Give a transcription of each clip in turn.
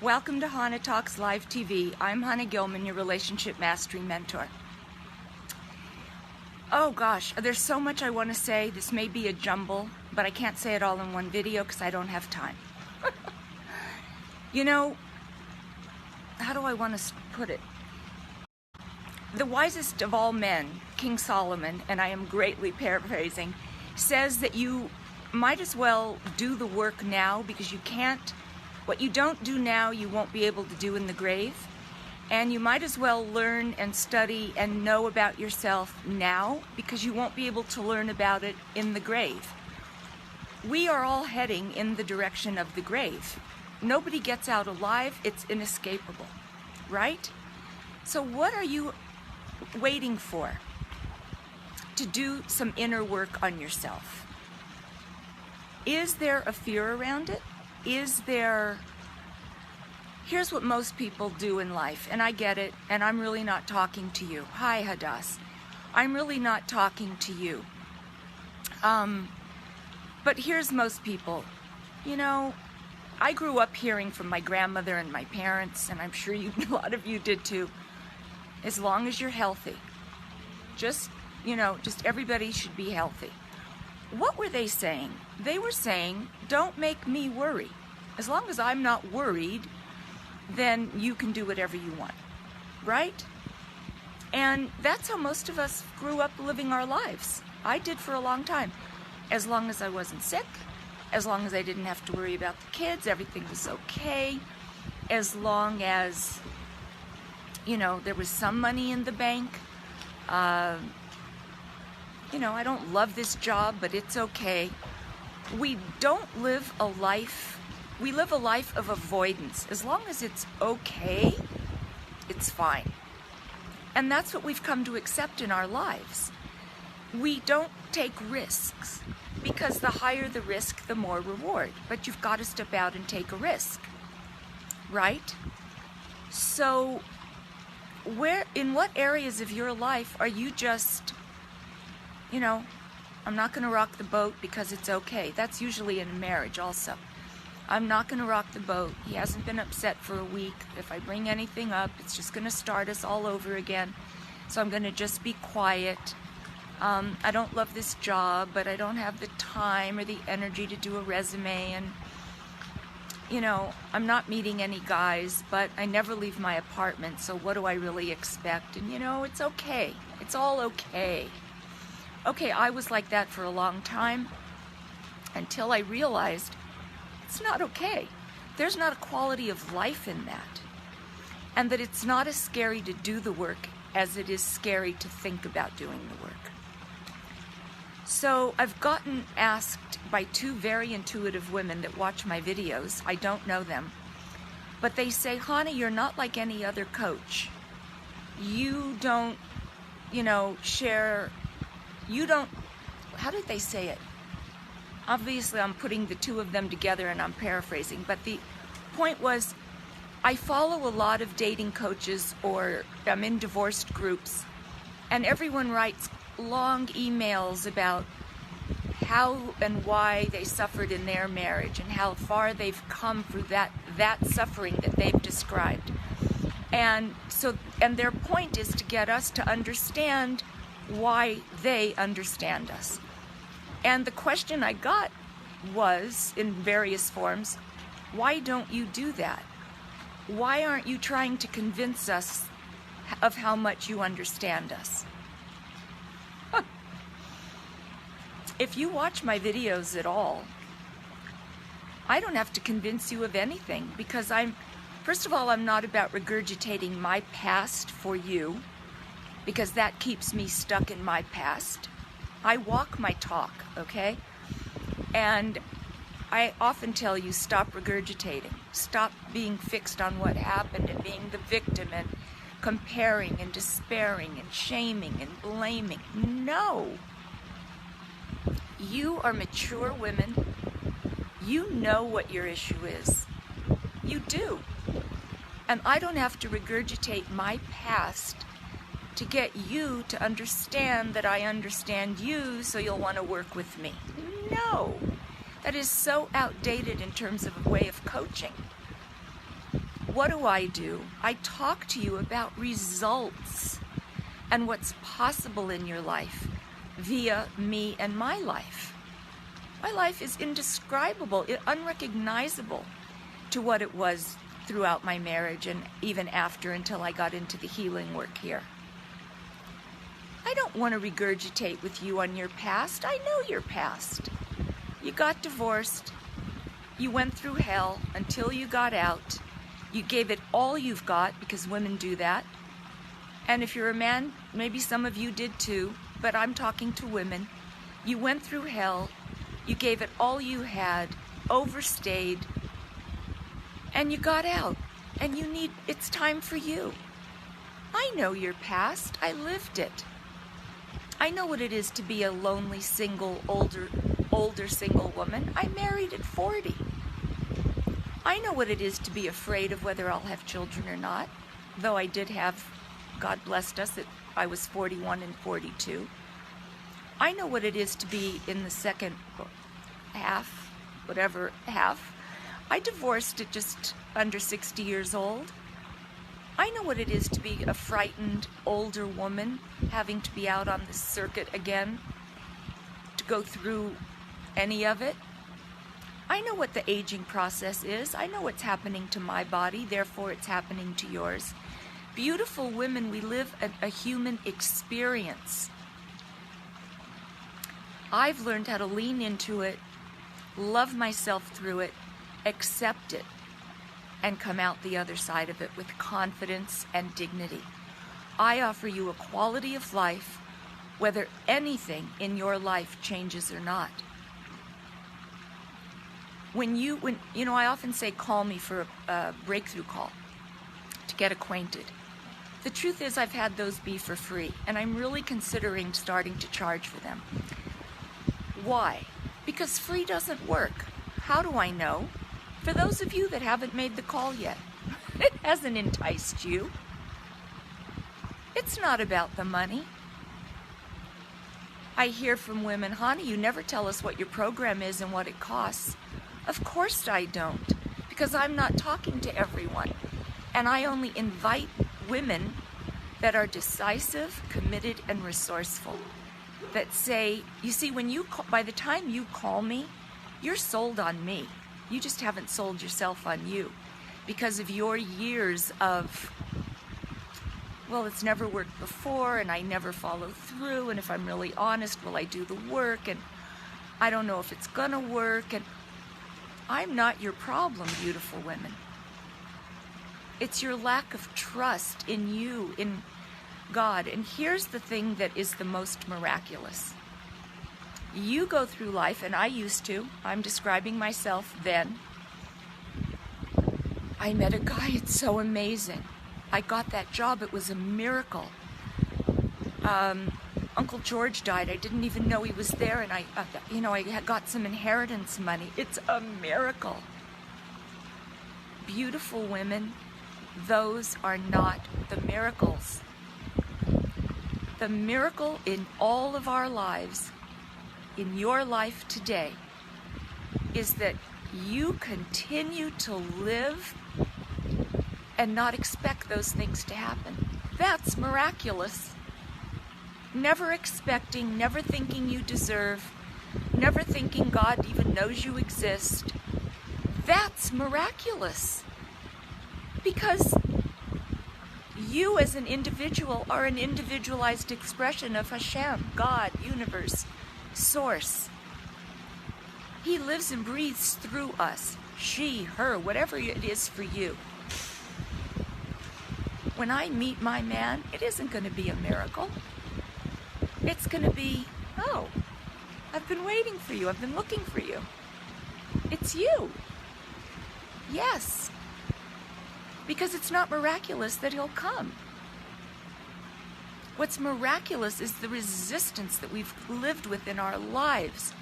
Welcome to Chana Talks Live TV. I'm Chana Gilman, your relationship mastery mentor. Oh gosh, there's so much I want to say. This may be a jumble, but I can't say it all in one video because I don't have time. You know, how do I want to put it? The wisest of all men, King Solomon, and I am greatly paraphrasing, says that you might as well do the work now because you can't. What you don't do now, you won't be able to do in the grave. And you might as well learn and study and know about yourself now because you won't be able to learn about it in the grave. We are all heading in the direction of the grave. Nobody gets out alive. It's inescapable, right? So what are you waiting for to do some inner work on yourself? Is there a fear around it? Here's what most people do in life, and I get it, and I'm really not talking to you. Hi, Hadass. I'm really not talking to you. But here's most people. You know, I grew up hearing from my grandmother and my parents, and I'm sure a lot of you did too, as long as you're healthy. Just everybody should be healthy. What were they saying? They were saying, don't make me worry. As long as I'm not worried, then you can do whatever you want, right? And that's how most of us grew up living our lives. I did for a long time. As long as I wasn't sick, as long as I didn't have to worry about the kids, everything was okay. As long as, there was some money in the bank. I don't love this job, but it's okay. We live a life of avoidance. As long as it's okay, it's fine. And that's what we've come to accept in our lives. We don't take risks because the higher the risk, the more reward. But you've got to step out and take a risk, right? So in what areas of your life are you just, I'm not going to rock the boat because it's okay. That's usually in a marriage also. I'm not going to rock the boat. He hasn't been upset for a week. If I bring anything up, it's just going to start us all over again. So I'm going to just be quiet. I don't love this job, but I don't have the time or the energy to do a resume. And, I'm not meeting any guys, but I never leave my apartment. So what do I really expect? And, it's okay. It's all okay. Okay, I was like that for a long time until I realized it's not okay. There's not a quality of life in that. And that it's not as scary to do the work as it is scary to think about doing the work. So I've gotten asked by two very intuitive women that watch my videos. I don't know them. But they say, Chana, you're not like any other coach. You don't, share... how did they say it? Obviously, I'm putting the two of them together and I'm paraphrasing, but the point was, I follow a lot of dating coaches or I'm in divorced groups, and everyone writes long emails about how and why they suffered in their marriage and how far they've come through that suffering that they've described. And their point is to get us to understand why they understand us. And the question I got was, in various forms, why don't you do that? Why aren't you trying to convince us of how much you understand us? Huh. If you watch my videos at all, I don't have to convince you of anything because first of all, I'm not about regurgitating my past for you, because that keeps me stuck in my past. I walk my talk, okay? And I often tell you, stop regurgitating. Stop being fixed on what happened and being the victim and comparing and despairing and shaming and blaming. No. You are mature women. You know what your issue is. You do. And I don't have to regurgitate my past to get you to understand that I understand you so you'll want to work with me. No. That is so outdated in terms of a way of coaching. what do? I talk to you about results and what's possible in your life via me and my life. My life is indescribable, unrecognizable to what it was throughout my marriage and even after, until I got into the healing work here. I don't want to regurgitate with you on your past. I know your past. You got divorced. You went through hell until you got out. You gave it all you've got, because women do that. And if you're a man, maybe some of you did too, but I'm talking to women. You went through hell. You gave it all you had, overstayed, and you got out. And it's time for you. I know your past. I lived it. I know what it is to be a lonely, single, older single woman. I married at 40. I know what it is to be afraid of whether I'll have children or not, though I did have, God blessed us, I was 41 and 42. I know what it is to be in the second half, whatever half. I divorced at just under 60 years old. I know what it is to be a frightened older woman, having to be out on the circuit again, to go through any of it. I know what the aging process is. I know what's happening to my body, therefore it's happening to yours. Beautiful women, we live a human experience. I've learned how to lean into it, love myself through it, accept it, and come out the other side of it with confidence and dignity. I offer you a quality of life, whether anything in your life changes or not. I often say, call me for a breakthrough call to get acquainted. The truth is, I've had those be for free, and I'm really considering starting to charge for them. Why? Because free doesn't work. How do I know? For those of you that haven't made the call yet, it hasn't enticed you. It's not about the money. I hear from women, honey, you never tell us what your program is and what it costs. Of course I don't, because I'm not talking to everyone. And I only invite women that are decisive, committed, and resourceful. That say, you see, by the time you call me, you're sold on me. You just haven't sold yourself on you because of your years of, well, it's never worked before, and I never follow through, and if I'm really honest, will I do the work, and I don't know if it's gonna work, and I'm not your problem, beautiful women. It's your lack of trust in you, in God. And here's the thing that is the most miraculous. You go through life, and I used to, I'm describing myself then. I met a guy, it's so amazing. I got that job, it was a miracle. Uncle George died, I didn't even know he was there, and I got some inheritance money. It's a miracle. Beautiful women, those are not the miracles. The miracle in all of our lives, in your life today, is that you continue to live and not expect those things to happen. That's miraculous. Never expecting, never thinking you deserve, never thinking God even knows you exist. That's miraculous. Because you as an individual are an individualized expression of Hashem, God, universe, source. He lives and breathes through us. She, her, whatever it is for you. When I meet my man, it isn't going to be a miracle. It's going to be, oh, I've been waiting for you. I've been looking for you. It's you. Yes. Because it's not miraculous that he'll come. What's miraculous is the resistance that we've lived with in our lives.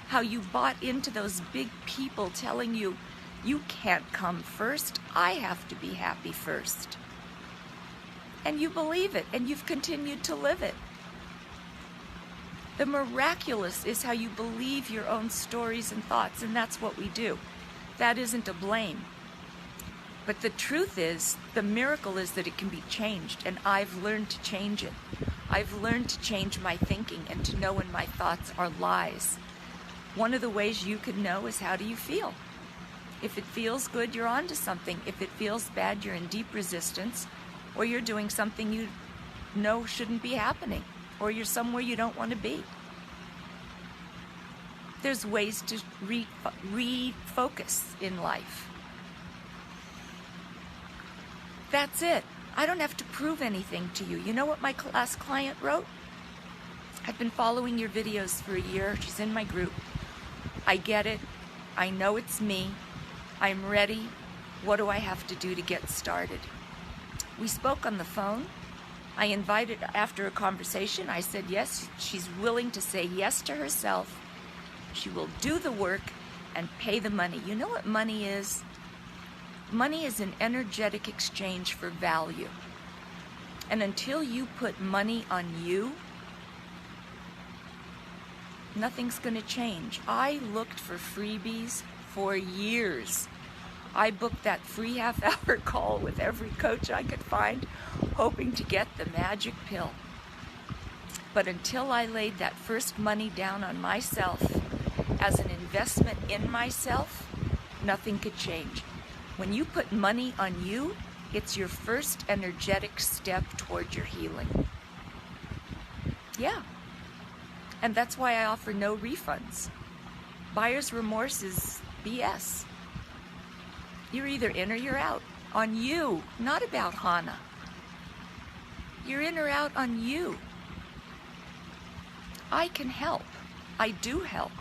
How you bought into those big people telling you, you can't come first. I have to be happy first. And you believe it, and you've continued to live it. The miraculous is how you believe your own stories and thoughts, and that's what we do. That isn't a blame. But the truth is, the miracle is that it can be changed, and I've learned to change it. I've learned to change my thinking and to know when my thoughts are lies. One of the ways you can know is, how do you feel? If it feels good, you're on to something. If it feels bad, you're in deep resistance, or you're doing something you know shouldn't be happening, or you're somewhere you don't want to be. There's ways to refocus in life. That's it. I don't have to prove anything to you. You know what my last client wrote? I've been following your videos for a year. She's in my group. I get it. I know it's me. I'm ready. What do I have to do to get started? We spoke on the phone. I invited, after a conversation, I said yes. She's willing to say yes to herself. She will do the work and pay the money. You know what money is? Money is an energetic exchange for value. And until you put money on you, nothing's going to change. I looked for freebies for years. I booked that free half-hour call with every coach I could find, hoping to get the magic pill. But until I laid that first money down on myself as an investment in myself, nothing could change. When you put money on you, it's your first energetic step toward your healing. Yeah. And that's why I offer no refunds. Buyer's remorse is BS. You're either in or you're out. On you, not about Chana. You're in or out on you. I can help. I do help.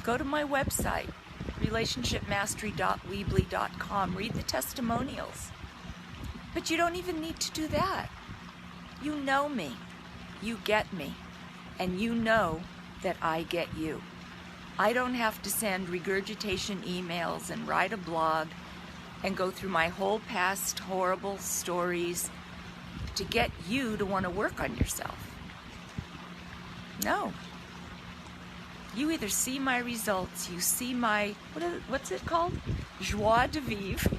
Go to my website, relationshipmastery.weebly.com. Read the testimonials. But you don't even need to do that. You know me. You get me. And you know that I get you. I don't have to send regurgitation emails and write a blog and go through my whole past horrible stories to get you to want to work on yourself. No. You either see my results, you see my, what's it called? Joie de vivre.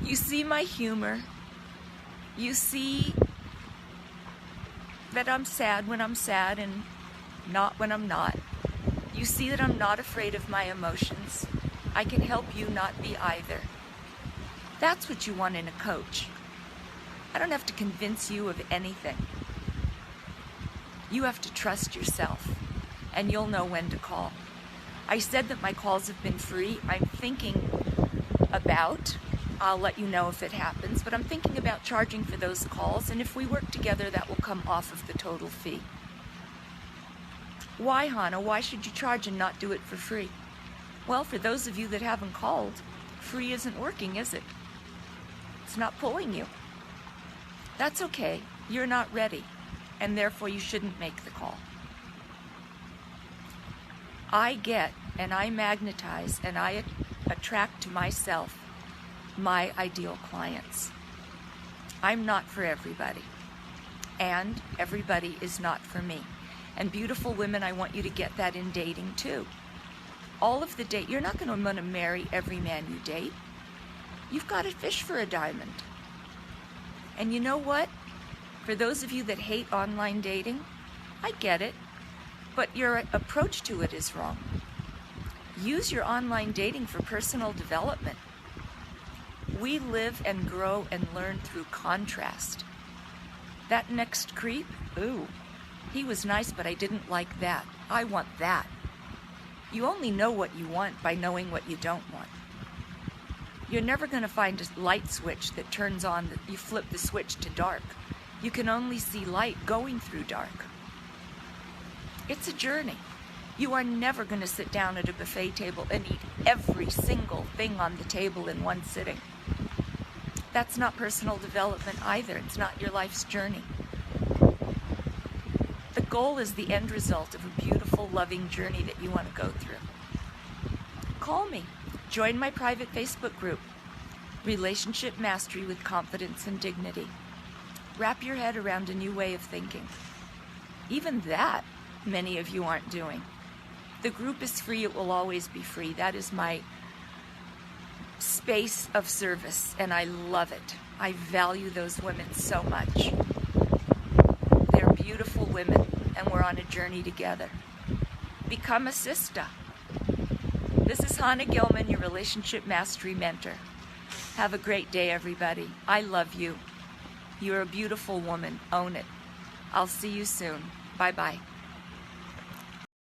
You see my humor. You see that I'm sad when I'm sad and not when I'm not. You see that I'm not afraid of my emotions. I can help you not be either. That's what you want in a coach. I don't have to convince you of anything. You have to trust yourself, and you'll know when to call. I said that my calls have been free. I'm thinking about, I'll let you know if it happens, but I'm thinking about charging for those calls, and if we work together, that will come off of the total fee. Why, Chana? Why should you charge and not do it for free? Well, for those of you that haven't called, free isn't working, is it? It's not pulling you. That's okay. You're not ready, and therefore you shouldn't make the call. I get, and I magnetize, and I attract to myself my ideal clients. I'm not for everybody, and everybody is not for me. And beautiful women, I want you to get that in dating too. All of the date, you're not going to want to marry every man you date. You've got to fish for a diamond. And you know what? For those of you that hate online dating, I get it, but your approach to it is wrong. Use your online dating for personal development. We live and grow and learn through contrast. That next creep, ooh, he was nice, but I didn't like that. I want that. You only know what you want by knowing what you don't want. You're never going to find a light switch that turns on, that you flip the switch to dark. You can only see light going through dark. It's a journey. You are never going to sit down at a buffet table and eat every single thing on the table in one sitting. That's not personal development either. It's not your life's journey. The goal is the end result of a beautiful, loving journey that you want to go through. Call me. Join my private Facebook group, Relationship Mastery with Confidence and Dignity. Wrap your head around a new way of thinking. Even that, many of you aren't doing. The group is free. It will always be free. That is my space of service, and I love it. I value those women so much. They're beautiful women, and we're on a journey together. Become a sister. This is Chana Gilman, your relationship mastery mentor. Have a great day, everybody. I love you. You're a beautiful woman. Own it. I'll see you soon. Bye-bye.